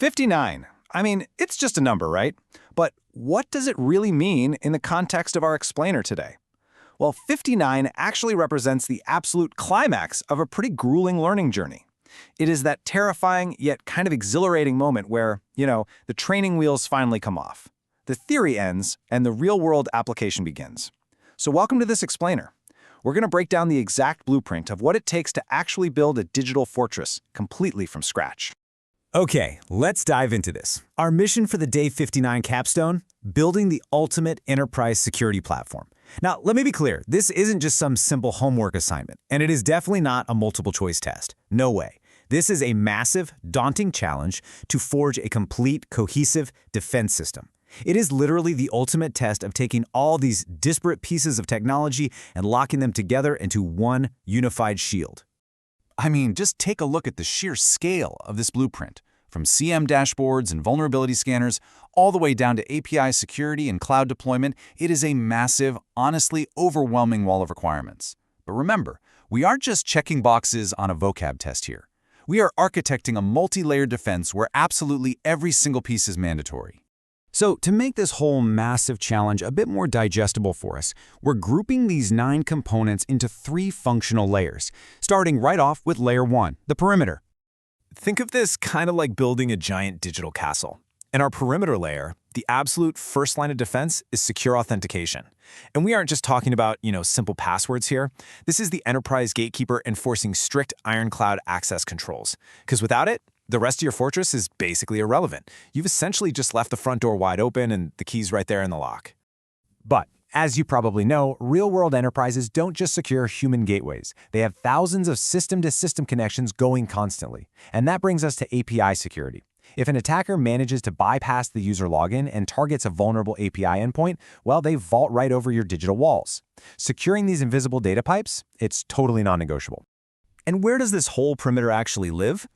59. I mean, it's just a number, right? But what does it really mean in the context of our explainer today? Well, 59 actually represents the absolute climax of a pretty grueling learning journey. It is that terrifying yet kind of exhilarating moment where, the training wheels finally come off. The theory ends and the real-world application begins. So welcome to this explainer. We're going to break down the exact blueprint of what it takes to actually build a digital fortress completely from scratch. Okay, let's dive into this. Our mission for the Day 59 capstone? Building the ultimate enterprise security platform. Now, let me be clear, this isn't just some simple homework assignment, and it is definitely not a multiple-choice test. No way. This is a massive, daunting challenge to forge a complete, cohesive defense system. It is literally the ultimate test of taking all these disparate pieces of technology and locking them together into one unified shield. I mean, just take a look at the sheer scale of this blueprint. From SIEM dashboards and vulnerability scanners, all the way down to API security and cloud deployment, it is a massive, honestly overwhelming wall of requirements. But remember, we aren't just checking boxes on a vocab test here. We are architecting a multi-layered defense where absolutely every single piece is mandatory. So to make this whole massive challenge a bit more digestible for us, we're grouping these 9 components into 3 functional layers, starting right off with Layer 1, the perimeter. Think of this kind of like building a giant digital castle. In our perimeter layer, the absolute first line of defense is secure authentication. And we aren't just talking about, simple passwords here. This is the enterprise gatekeeper enforcing strict ironclad access controls. Because without it, the rest of your fortress is basically irrelevant. You've essentially just left the front door wide open and the key's right there in the lock. But as you probably know, real-world enterprises don't just secure human gateways. They have thousands of system-to-system connections going constantly. And that brings us to API security. If an attacker manages to bypass the user login and targets a vulnerable API endpoint, well, they vault right over your digital walls. Securing these invisible data pipes, it's totally non-negotiable. And where does this whole perimeter actually live?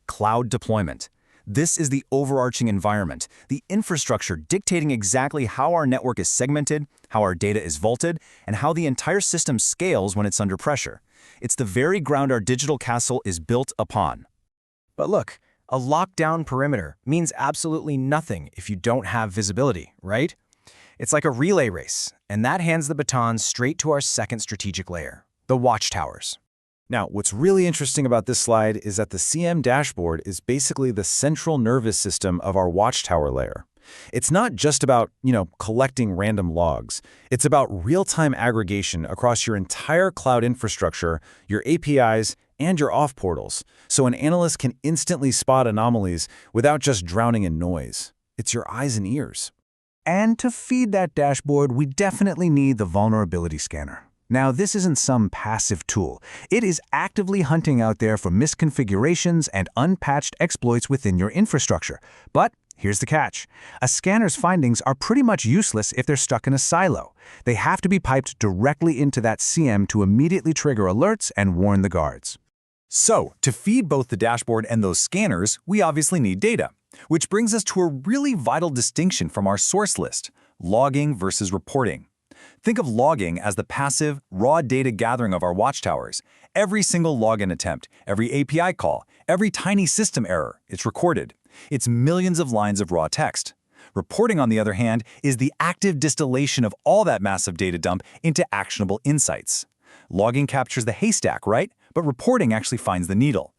Cloud deployment. This is the overarching environment, the infrastructure dictating exactly how our network is segmented, how our data is vaulted, and how the entire system scales when it's under pressure. It's the very ground our digital castle is built upon. But look, a lockdown perimeter means absolutely nothing if you don't have visibility, right? It's like a relay race, and that hands the baton straight to our second strategic layer, the watchtowers. Now, what's really interesting about this slide is that the SIEM dashboard is basically the central nervous system of our watchtower layer. It's not just about, collecting random logs. It's about real-time aggregation across your entire cloud infrastructure, your APIs, and your auth portals, so an analyst can instantly spot anomalies without just drowning in noise. It's your eyes and ears. And to feed that dashboard, we definitely need the vulnerability scanner. Now, this isn't some passive tool. It is actively hunting out there for misconfigurations and unpatched exploits within your infrastructure. But here's the catch. A scanner's findings are pretty much useless if they're stuck in a silo. They have to be piped directly into that SIEM to immediately trigger alerts and warn the guards. So, to feed both the dashboard and those scanners, we obviously need data. Which brings us to a really vital distinction from our source list: logging versus reporting. Think of logging as the passive, raw data gathering of our watchtowers. Every single login attempt, every API call, every tiny system error, it's recorded. It's millions of lines of raw text. Reporting, on the other hand, is the active distillation of all that massive data dump into actionable insights. Logging captures the haystack, right? But reporting actually finds the needle.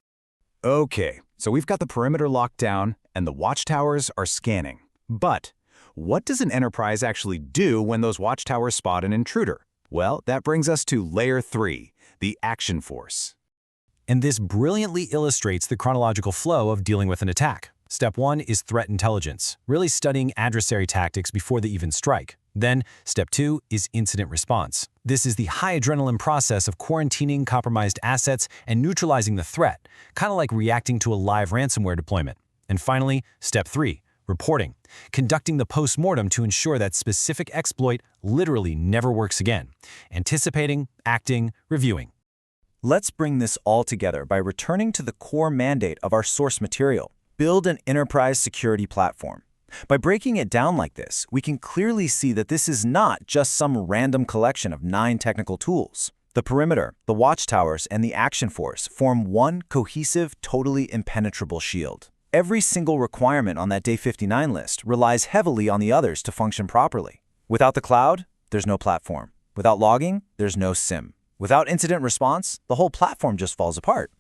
Okay, so we've got the perimeter locked down, and the watchtowers are scanning. But what does an enterprise actually do when those watchtowers spot an intruder? Well, that brings us to Layer 3, the action force. And this brilliantly illustrates the chronological flow of dealing with an attack. Step 1 is threat intelligence, really studying adversary tactics before they even strike. Then, Step 2 is incident response. This is the high adrenaline process of quarantining compromised assets and neutralizing the threat, kind of like reacting to a live ransomware deployment. And finally, Step 3, reporting, conducting the post-mortem to ensure that specific exploit literally never works again, anticipating, acting, reviewing. Let's bring this all together by returning to the core mandate of our source material: build an enterprise security platform. By breaking it down like this, we can clearly see that this is not just some random collection of 9 technical tools. The perimeter, the watchtowers, and the action force form one cohesive, totally impenetrable shield. Every single requirement on that Day 59 list relies heavily on the others to function properly. Without the cloud, there's no platform. Without logging, there's no SIEM. Without incident response, the whole platform just falls apart.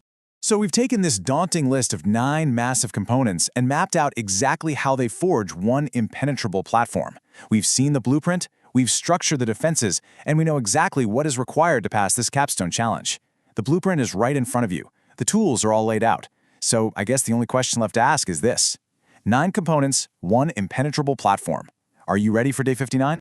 So we've taken this daunting list of 9 massive components and mapped out exactly how they forge one impenetrable platform. We've seen the blueprint, we've structured the defenses, and we know exactly what is required to pass this capstone challenge. The blueprint is right in front of you. The tools are all laid out. So I guess the only question left to ask is this: 9 components, one impenetrable platform. Are you ready for Day 59?